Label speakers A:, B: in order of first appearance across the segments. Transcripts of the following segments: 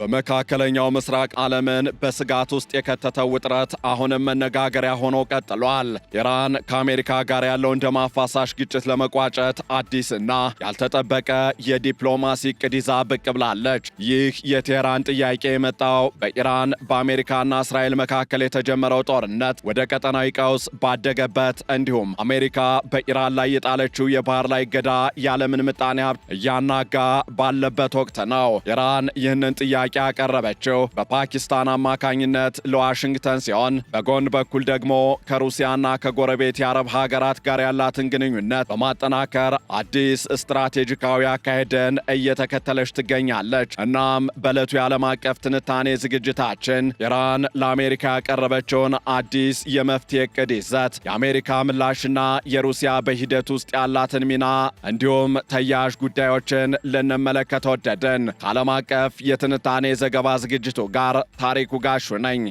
A: በመካከለኛው ምስራቅ ዓለምን በስጋት ውስጥ የከተተው ውጥረት አሁንም መነጋገሪያ ሆኖ ቀጥሏል። ኢራን ከአሜሪካ ጋር ያለውን ደም አፋሳሽ ግጭት ለመቋጨት አዲስና ያልተጠበቀ የዲፕሎማሲ ዕቅድ ይዛ ብቅ ብላለች። ይህ የቴህራን ጥያቄ የመጣው በኢራን በአሜሪካና እስራኤል መካከል የተጀመረው ጦርነት ወደ ቀጠናዊ ቀውስ ባደገበት እንዲሁም አሜሪካ በኢራን ላይ የጣለችው የባህር ላይ እገዳ የዓለምን ምጣኔ ሀብት እያናጋ ባለበት ወቅት ነው። ኢራን ይህንን ጥያቄ ያቀረበችው በፓኪስታን አማካኝነት ለዋሽንግተን ሲሆን በጎን በኩል ደግሞ ከሩሲያና ከጎረቤት የአረብ ሀገራት ጋር ያላትን ግንኙነት በማጠናከር አዲስ ስትራቴጂካዊ አካሄድን እየተከተለች ትገኛለች። እናም በዕለቱ የዓለም አቀፍ ትንታኔ ዝግጅታችን ኢራን ለአሜሪካ ያቀረበችውን አዲስ የመፍትሄ ዕቅድ ይዘት፣ የአሜሪካ ምላሽና የሩሲያ በሂደት ውስጥ ያላትን ሚና እንዲሁም ተያያዥ ጉዳዮችን ልንመለከት ወደድን። ከዓለም አቀፍ የትንታኔ ዘገባ ዝግጅቱ ጋር ታሪኩ ጋሹ ነኝ።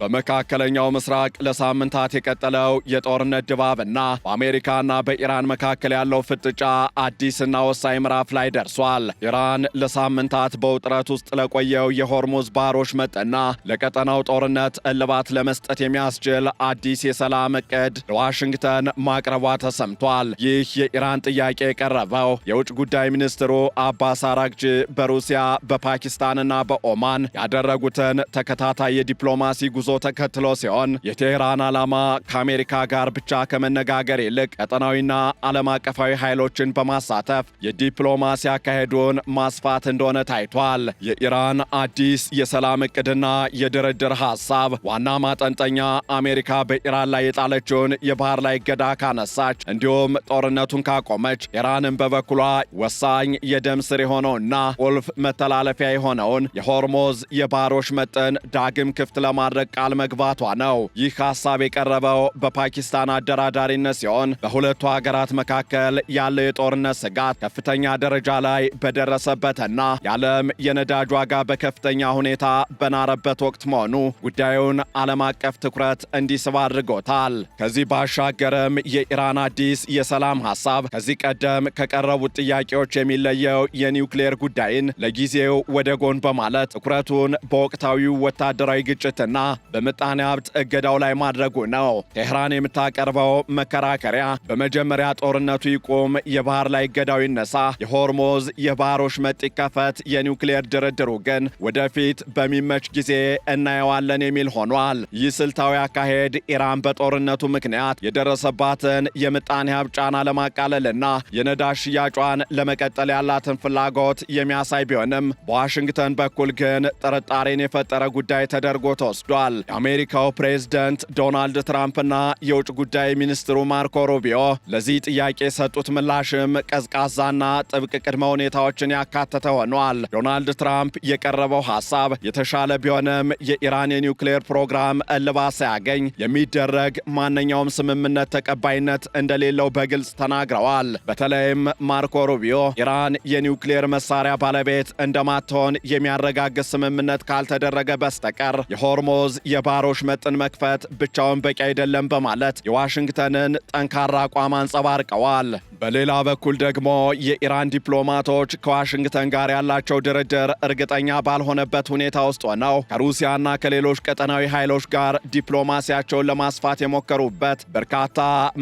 A: በመካከለኛው ምስራቅ ለሳምንታት የቀጠለው የጦርነት ድባብና በአሜሪካና በኢራን መካከል ያለው ፍጥጫ አዲስና ወሳኝ ምዕራፍ ላይ ደርሷል። ኢራን ለሳምንታት በውጥረት ውስጥ ለቆየው የሆርሙዝ ባህሮች መጠና ለቀጠናው ጦርነት እልባት ለመስጠት የሚያስችል አዲስ የሰላም ዕቅድ ለዋሽንግተን ማቅረቧ ተሰምቷል። ይህ የኢራን ጥያቄ የቀረበው የውጭ ጉዳይ ሚኒስትሩ አባስ አራግቺ በሩሲያ በፓኪስታንና በኦማን ያደረጉትን ተከታታይ የዲፕሎማሲ ጉዞ ተከትሎ ሲሆን የቴህራን ዓላማ ከአሜሪካ ጋር ብቻ ከመነጋገር ይልቅ ቀጠናዊና ዓለም አቀፋዊ ኃይሎችን በማሳተፍ የዲፕሎማሲ አካሄዱን ማስፋት እንደሆነ ታይቷል። የኢራን አዲስ የሰላም ዕቅድና የድርድር ሐሳብ ዋና ማጠንጠኛ አሜሪካ በኢራን ላይ የጣለችውን የባህር ላይ እገዳ ካነሳች እንዲሁም ጦርነቱን ካቆመች፣ ኢራንን በበኩሏ ወሳኝ የደም ስር የሆነውና ቁልፍ መተላለፊያ የሆነውን የሆርሙዝ የባህሮች መጠን ዳግም ክፍት ለማድረግ ቃል መግባቷ ነው። ይህ ሐሳብ የቀረበው በፓኪስታን አደራዳሪነት ሲሆን በሁለቱ ሀገራት መካከል ያለው የጦርነት ስጋት ከፍተኛ ደረጃ ላይ በደረሰበትና የዓለም የነዳጅ ዋጋ በከፍተኛ ሁኔታ በናረበት ወቅት መሆኑ ጉዳዩን ዓለም አቀፍ ትኩረት እንዲስብ አድርጎታል። ከዚህ ባሻገርም የኢራን አዲስ የሰላም ሐሳብ ከዚህ ቀደም ከቀረቡት ጥያቄዎች የሚለየው የኒውክሌር ጉዳይን ለጊዜው ወደ ጎን በማለት ትኩረቱን በወቅታዊው ወታደራዊ ግጭትና በምጣኔ ሀብት እገዳው ላይ ማድረጉ ነው። ቴህራን የምታቀርበው መከራከሪያ በመጀመሪያ ጦርነቱ ይቁም፣ የባህር ላይ እገዳው ይነሳ፣ የሆርሙዝ የባህሮች መጥ ይከፈት፣ የኒውክሌር ድርድሩ ግን ወደፊት በሚመች ጊዜ እናየዋለን የሚል ሆኗል። ይህ ስልታዊ አካሄድ ኢራን በጦርነቱ ምክንያት የደረሰባትን የምጣኔ ሀብት ጫና ለማቃለልና የነዳጅ ሽያጯን ለመቀጠል ያላትን ፍላጎት የሚያሳይ ቢሆንም በዋሽንግተን በኩል ግን ጥርጣሬን የፈጠረ ጉዳይ ተደርጎ ተወስዷል። የአሜሪካው ፕሬዝደንት ዶናልድ ትራምፕና የውጭ ጉዳይ ሚኒስትሩ ማርኮ ሩቢዮ ለዚህ ጥያቄ የሰጡት ምላሽም ቀዝቃዛና ጥብቅ ቅድመ ሁኔታዎችን ያካተተ ሆኗል። ዶናልድ ትራምፕ የቀረበው ሐሳብ የተሻለ ቢሆንም የኢራን የኒውክሌር ፕሮግራም እልባት ሳያገኝ የሚደረግ ማንኛውም ስምምነት ተቀባይነት እንደሌለው በግልጽ ተናግረዋል። በተለይም ማርኮ ሩቢዮ ኢራን የኒውክሌር መሳሪያ ባለቤት እንደማትሆን የሚያረጋግጥ ስምምነት ካልተደረገ በስተቀር የሆርሙዝ የባህሮች መጠን መክፈት ብቻውን በቂ አይደለም በማለት የዋሽንግተንን ጠንካራ አቋም አንጸባርቀዋል። በሌላ በኩል ደግሞ የኢራን ዲፕሎማቶች ከዋሽንግተን ጋር ያላቸው ድርድር እርግጠኛ ባልሆነበት ሁኔታ ውስጥ ሆነው ከሩሲያና ከሌሎች ቀጠናዊ ኃይሎች ጋር ዲፕሎማሲያቸውን ለማስፋት የሞከሩበት በርካታ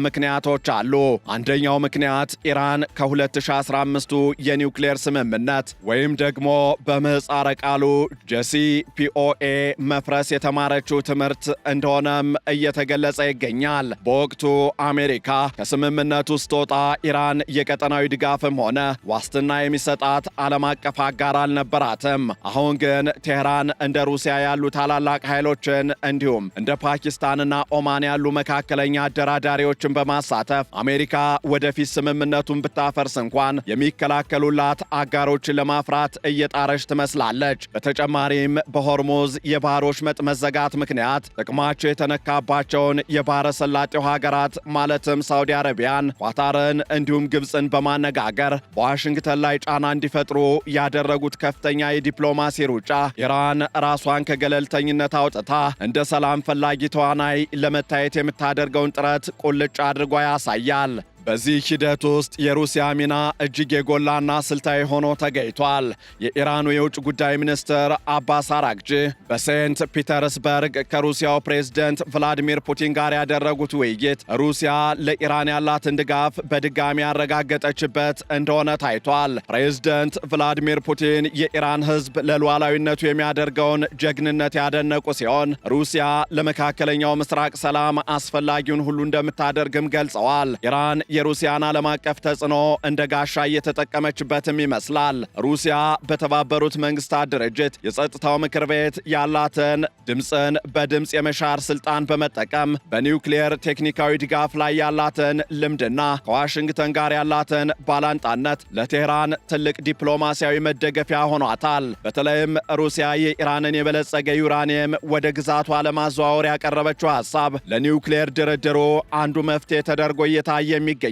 A: ምክንያቶች አሉ። አንደኛው ምክንያት ኢራን ከ2015ቱ የኒውክሌር ስምምነት ወይም ደግሞ በምህጻረ ቃሉ ጄሲፒኦኤ መፍረስ የተማረችው ትምህርት እንደሆነም እየተገለጸ ይገኛል። በወቅቱ አሜሪካ ከስምምነቱ ስትወጣ ኢራን የቀጠናዊ ድጋፍም ሆነ ዋስትና የሚሰጣት ዓለም አቀፍ አጋር አልነበራትም። አሁን ግን ቴህራን እንደ ሩሲያ ያሉ ታላላቅ ኃይሎችን እንዲሁም እንደ ፓኪስታንና ኦማን ያሉ መካከለኛ አደራዳሪዎችን በማሳተፍ አሜሪካ ወደፊት ስምምነቱን ብታፈርስ እንኳን የሚከላከሉላት አጋሮችን ለማፍራት እየጣረች ትመስላለች። በተጨማሪም በሆርሙዝ የባህሮች መጥ መዘጋት ምክንያት ጥቅማቸው የተነካባቸውን የባህረ ሰላጤው ሀገራት ማለትም ሳውዲ አረቢያን፣ ኳታርን እንዲሁም ግብፅን በማነጋገር በዋሽንግተን ላይ ጫና እንዲፈጥሩ ያደረጉት ከፍተኛ የዲፕሎማሲ ሩጫ ኢራን ራሷን ከገለልተኝነት አውጥታ እንደ ሰላም ፈላጊ ተዋናይ ለመታየት የምታደርገውን ጥረት ቁልጭ አድርጎ ያሳያል። በዚህ ሂደት ውስጥ የሩሲያ ሚና እጅግ የጎላና ስልታዊ ሆኖ ተገኝቷል። የኢራኑ የውጭ ጉዳይ ሚኒስትር አባስ አራግቺ በሴንት ፒተርስበርግ ከሩሲያው ፕሬዝደንት ቭላዲሚር ፑቲን ጋር ያደረጉት ውይይት ሩሲያ ለኢራን ያላትን ድጋፍ በድጋሚ ያረጋገጠችበት እንደሆነ ታይቷል። ፕሬዝደንት ቭላዲሚር ፑቲን የኢራን ሕዝብ ለሉዓላዊነቱ የሚያደርገውን ጀግንነት ያደነቁ ሲሆን ሩሲያ ለመካከለኛው ምስራቅ ሰላም አስፈላጊውን ሁሉ እንደምታደርግም ገልጸዋል። ኢራን የሩሲያን ዓለም አቀፍ ተጽዕኖ እንደ ጋሻ እየተጠቀመችበትም ይመስላል። ሩሲያ በተባበሩት መንግስታት ድርጅት የጸጥታው ምክር ቤት ያላትን ድምፅን በድምፅ የመሻር ስልጣን በመጠቀም በኒውክሌር ቴክኒካዊ ድጋፍ ላይ ያላትን ልምድና ከዋሽንግተን ጋር ያላትን ባላንጣነት ለቴህራን ትልቅ ዲፕሎማሲያዊ መደገፊያ ሆኗታል። በተለይም ሩሲያ የኢራንን የበለጸገ ዩራኒየም ወደ ግዛቷ ለማዘዋወር ያቀረበችው ሐሳብ ለኒውክሌር ድርድሩ አንዱ መፍትሄ ተደርጎ እየታየም ይገኛል።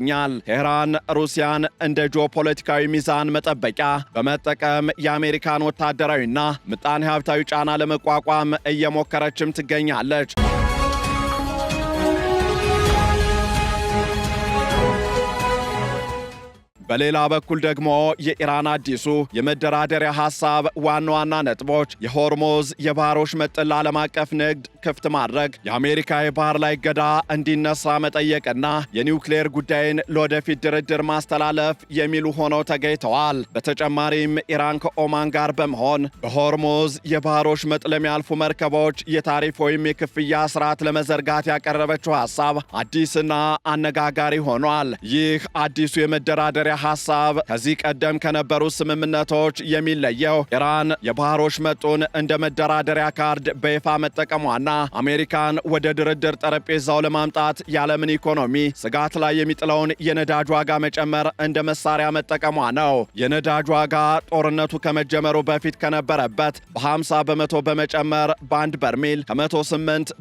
A: ቴህራን ሩሲያን እንደ ጂኦፖለቲካዊ ሚዛን መጠበቂያ በመጠቀም የአሜሪካን ወታደራዊና ምጣኔ ሀብታዊ ጫና ለመቋቋም እየሞከረችም ትገኛለች። በሌላ በኩል ደግሞ የኢራን አዲሱ የመደራደሪያ ሐሳብ ዋና ዋና ነጥቦች የሆርሙዝ የባህር ወሽመጥን ለዓለም አቀፍ ንግድ ክፍት ማድረግ፣ የአሜሪካ የባህር ላይ እገዳ እንዲነሳ መጠየቅና የኒውክሌር ጉዳይን ለወደፊት ድርድር ማስተላለፍ የሚሉ ሆነው ተገኝተዋል። በተጨማሪም ኢራን ከኦማን ጋር በመሆን በሆርሙዝ የባህር ወሽመጥ ለሚያልፉ መርከቦች የታሪፍ ወይም የክፍያ ስርዓት ለመዘርጋት ያቀረበችው ሐሳብ አዲስና አነጋጋሪ ሆኗል። ይህ አዲሱ የመደራደሪያ ሐሳብ ከዚህ ቀደም ከነበሩ ስምምነቶች የሚለየው ኢራን የባህር ወሽመጡን እንደ መደራደሪያ ካርድ በይፋ መጠቀሟና አሜሪካን ወደ ድርድር ጠረጴዛው ለማምጣት የዓለምን ኢኮኖሚ ስጋት ላይ የሚጥለውን የነዳጅ ዋጋ መጨመር እንደ መሳሪያ መጠቀሟ ነው። የነዳጅ ዋጋ ጦርነቱ ከመጀመሩ በፊት ከነበረበት በ50 በመቶ በመጨመር በአንድ በርሜል $108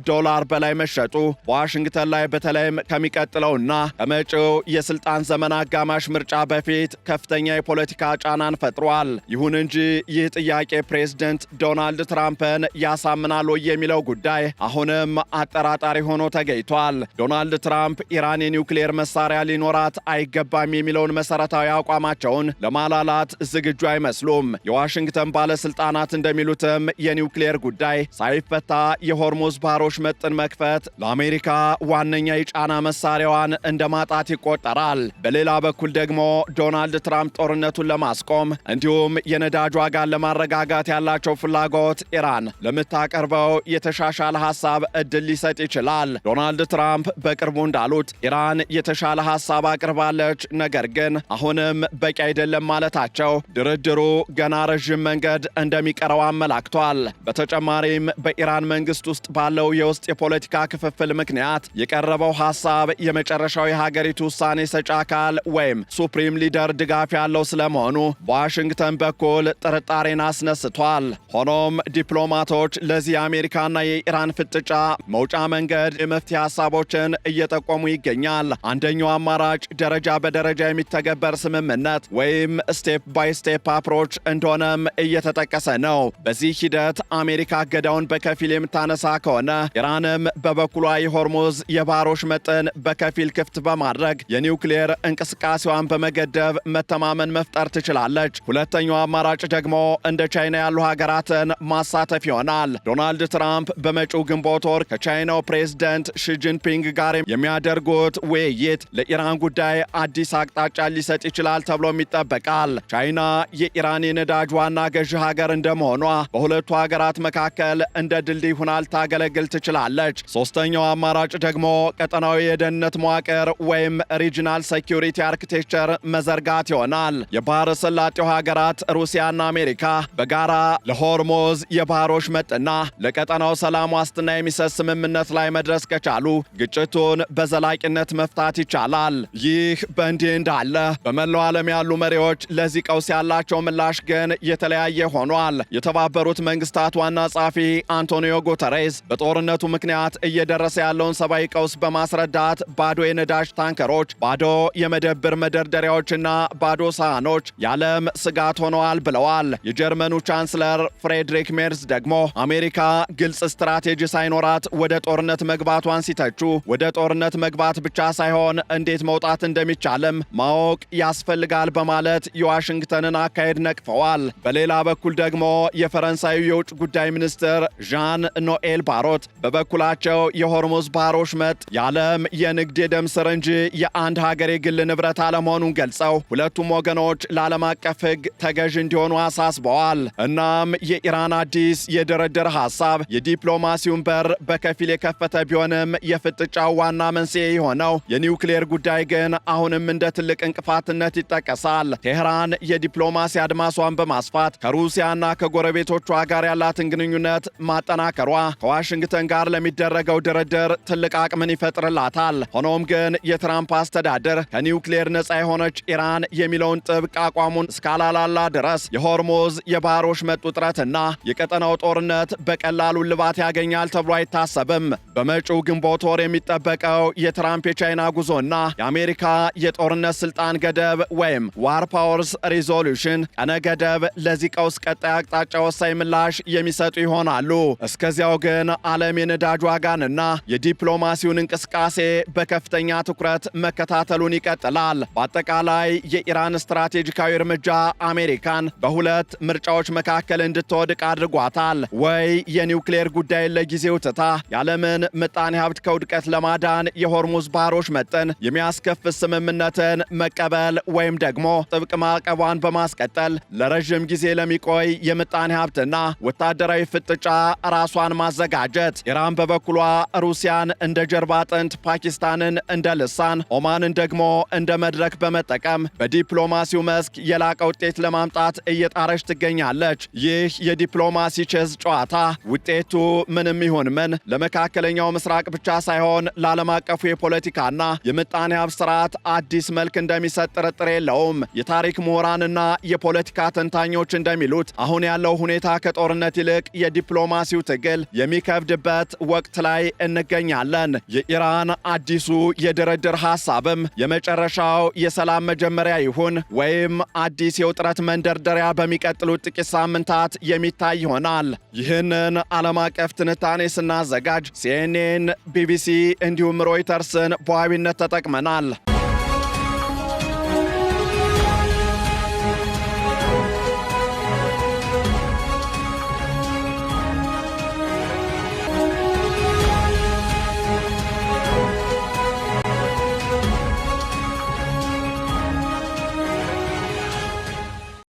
A: በላይ መሸጡ በዋሽንግተን ላይ በተለይም ከሚቀጥለውና ከመጪው የስልጣን ዘመን አጋማሽ ምርጫ በፊት ከፍተኛ የፖለቲካ ጫናን ፈጥሯል። ይሁን እንጂ ይህ ጥያቄ ፕሬዝደንት ዶናልድ ትራምፕን ያሳምናል ወይ የሚለው ጉዳይ አሁንም አጠራጣሪ ሆኖ ተገኝቷል። ዶናልድ ትራምፕ ኢራን የኒውክሌር መሳሪያ ሊኖራት አይገባም የሚለውን መሰረታዊ አቋማቸውን ለማላላት ዝግጁ አይመስሉም። የዋሽንግተን ባለስልጣናት እንደሚሉትም የኒውክሌር ጉዳይ ሳይፈታ የሆርሙዝ ባህር ወሽመጥን መክፈት ለአሜሪካ ዋነኛ የጫና መሳሪያዋን እንደማጣት ይቆጠራል። በሌላ በኩል ደግሞ ዶናልድ ትራምፕ ጦርነቱን ለማስቆም እንዲሁም የነዳጅ ዋጋን ለማረጋጋት ያላቸው ፍላጎት ኢራን ለምታቀርበው የተሻሻለ ሐሳብ እድል ሊሰጥ ይችላል። ዶናልድ ትራምፕ በቅርቡ እንዳሉት ኢራን የተሻለ ሐሳብ አቅርባለች፣ ነገር ግን አሁንም በቂ አይደለም ማለታቸው ድርድሩ ገና ረዥም መንገድ እንደሚቀረው አመላክቷል። በተጨማሪም በኢራን መንግስት ውስጥ ባለው የውስጥ የፖለቲካ ክፍፍል ምክንያት የቀረበው ሐሳብ የመጨረሻው የሀገሪቱ ውሳኔ ሰጪ አካል ወይም ሱፕሪም ሊደር ድጋፍ ያለው ስለመሆኑ በዋሽንግተን በኩል ጥርጣሬን አስነስቷል። ሆኖም ዲፕሎማቶች ለዚህ የአሜሪካና የኢራን ፍጥጫ መውጫ መንገድ የመፍትሄ ሐሳቦችን እየጠቆሙ ይገኛል። አንደኛው አማራጭ ደረጃ በደረጃ የሚተገበር ስምምነት ወይም ስቴፕ ባይ ስቴፕ አፕሮች እንደሆነም እየተጠቀሰ ነው። በዚህ ሂደት አሜሪካ እገዳውን በከፊል የምታነሳ ከሆነ ኢራንም በበኩሏ የሆርሙዝ የባህር ወሽመጥን በከፊል ክፍት በማድረግ የኒውክሌር እንቅስቃሴዋን በመገደብ መተማመን መፍጠር ትችላለች። ሁለተኛው አማራጭ ደግሞ እንደ ቻይና ያሉ ሀገራትን ማሳተፍ ይሆናል። ዶናልድ ትራምፕ በመጪው ግንቦት ወር ከቻይናው ፕሬዝደንት ሺጂንፒንግ ጋር የሚያደርጉት ውይይት ለኢራን ጉዳይ አዲስ አቅጣጫ ሊሰጥ ይችላል ተብሎም ይጠበቃል። ቻይና የኢራን የነዳጅ ዋና ገዢ ሀገር እንደመሆኗ በሁለቱ ሀገራት መካከል እንደ ድልድይ ሆና ልታገለግል ትችላለች። ሶስተኛው አማራጭ ደግሞ ቀጠናዊ የደህንነት መዋቅር ወይም ሪጂናል ሴኪዩሪቲ አርኪቴክቸር መዘርጋት ይሆናል። የባህረ ሰላጤው ሀገራት ሩሲያና አሜሪካ በጋራ ለሆርሙዝ የባህር ወሽመጥና ለቀጠናው ሰላም ዋስትና የሚሰጥ ስምምነት ላይ መድረስ ከቻሉ ግጭቱን በዘላቂነት መፍታት ይቻላል። ይህ በእንዲህ እንዳለ በመላው ዓለም ያሉ መሪዎች ለዚህ ቀውስ ያላቸው ምላሽ ግን የተለያየ ሆኗል። የተባበሩት መንግስታት ዋና ጸሐፊ አንቶኒዮ ጉተሬስ በጦርነቱ ምክንያት እየደረሰ ያለውን ሰብአዊ ቀውስ በማስረዳት ባዶ የነዳጅ ታንከሮች፣ ባዶ የመደብር መደርደሪያዎች ማብሰያዎችና ባዶ ሳህኖች የዓለም ስጋት ሆነዋል ብለዋል። የጀርመኑ ቻንስለር ፍሬድሪክ ሜርዝ ደግሞ አሜሪካ ግልጽ ስትራቴጂ ሳይኖራት ወደ ጦርነት መግባቷን ሲተቹ ወደ ጦርነት መግባት ብቻ ሳይሆን እንዴት መውጣት እንደሚቻልም ማወቅ ያስፈልጋል በማለት የዋሽንግተንን አካሄድ ነቅፈዋል። በሌላ በኩል ደግሞ የፈረንሳዩ የውጭ ጉዳይ ሚኒስትር ዣን ኖኤል ባሮት በበኩላቸው የሆርሙዝ ባህረ ወሽመጥ የዓለም የንግድ የደም ስር እንጂ የአንድ ሀገር የግል ንብረት አለመሆኑን ገልጸው ሁለቱም ወገኖች ለዓለም አቀፍ ሕግ ተገዥ እንዲሆኑ አሳስበዋል። እናም የኢራን አዲስ የድርድር ሐሳብ የዲፕሎማሲውን በር በከፊል የከፈተ ቢሆንም የፍጥጫው ዋና መንስኤ የሆነው የኒውክሌር ጉዳይ ግን አሁንም እንደ ትልቅ እንቅፋትነት ይጠቀሳል። ቴህራን የዲፕሎማሲ አድማሷን በማስፋት ከሩሲያና ከጎረቤቶቿ ጋር ያላትን ግንኙነት ማጠናከሯ ከዋሽንግተን ጋር ለሚደረገው ድርድር ትልቅ አቅምን ይፈጥርላታል። ሆኖም ግን የትራምፕ አስተዳደር ከኒውክሌር ነጻ የሆነች ኢራን የሚለውን ጥብቅ አቋሙን እስካላላላ ድረስ የሆርሙዝ የባህረ ወሽመጥ ውጥረትና የቀጠናው ጦርነት በቀላሉ ልባት ያገኛል ተብሎ አይታሰብም። በመጪው ግንቦት ወር የሚጠበቀው የትራምፕ የቻይና ጉዞና የአሜሪካ የጦርነት ስልጣን ገደብ ወይም ዋር ፓወርስ ሪዞሉሽን ቀነ ገደብ ለዚህ ቀውስ ቀጣይ አቅጣጫ ወሳኝ ምላሽ የሚሰጡ ይሆናሉ። እስከዚያው ግን ዓለም የነዳጅ ዋጋንና የዲፕሎማሲውን እንቅስቃሴ በከፍተኛ ትኩረት መከታተሉን ይቀጥላል። በአጠቃላይ የኢራን ስትራቴጂካዊ እርምጃ አሜሪካን በሁለት ምርጫዎች መካከል እንድትወድቅ አድርጓታል። ወይ የኒውክሌር ጉዳይን ለጊዜው ትታ የዓለምን ምጣኔ ሀብት ከውድቀት ለማዳን የሆርሙዝ ባህረ ወሽመጥን የሚያስከፍት ስምምነትን መቀበል ወይም ደግሞ ጥብቅ ማዕቀቧን በማስቀጠል ለረዥም ጊዜ ለሚቆይ የምጣኔ ሀብትና ወታደራዊ ፍጥጫ ራሷን ማዘጋጀት። ኢራን በበኩሏ ሩሲያን እንደ ጀርባ አጥንት፣ ፓኪስታንን እንደ ልሳን፣ ኦማንን ደግሞ እንደ መድረክ በመጠቀም በዲፕሎማሲው መስክ የላቀ ውጤት ለማምጣት እየጣረች ትገኛለች። ይህ የዲፕሎማሲ ቼዝ ጨዋታ ውጤቱ ምንም ይሁን ምን ለመካከለኛው ምስራቅ ብቻ ሳይሆን ለዓለም አቀፉ የፖለቲካና የምጣኔ ሀብት ስርዓት አዲስ መልክ እንደሚሰጥ ጥርጥር የለውም። የታሪክ ምሁራንና የፖለቲካ ተንታኞች እንደሚሉት አሁን ያለው ሁኔታ ከጦርነት ይልቅ የዲፕሎማሲው ትግል የሚከብድበት ወቅት ላይ እንገኛለን። የኢራን አዲሱ የድርድር ሐሳብም የመጨረሻው የሰላም መጀመሪያ ይሁን ወይም አዲስ የውጥረት መንደርደሪያ በሚቀጥሉት ጥቂት ሳምንታት የሚታይ ይሆናል። ይህንን ዓለም አቀፍ ትንታኔ ስናዘጋጅ ሲኤንኤን፣ ቢቢሲ እንዲሁም ሮይተርስን በዋቢነት ተጠቅመናል።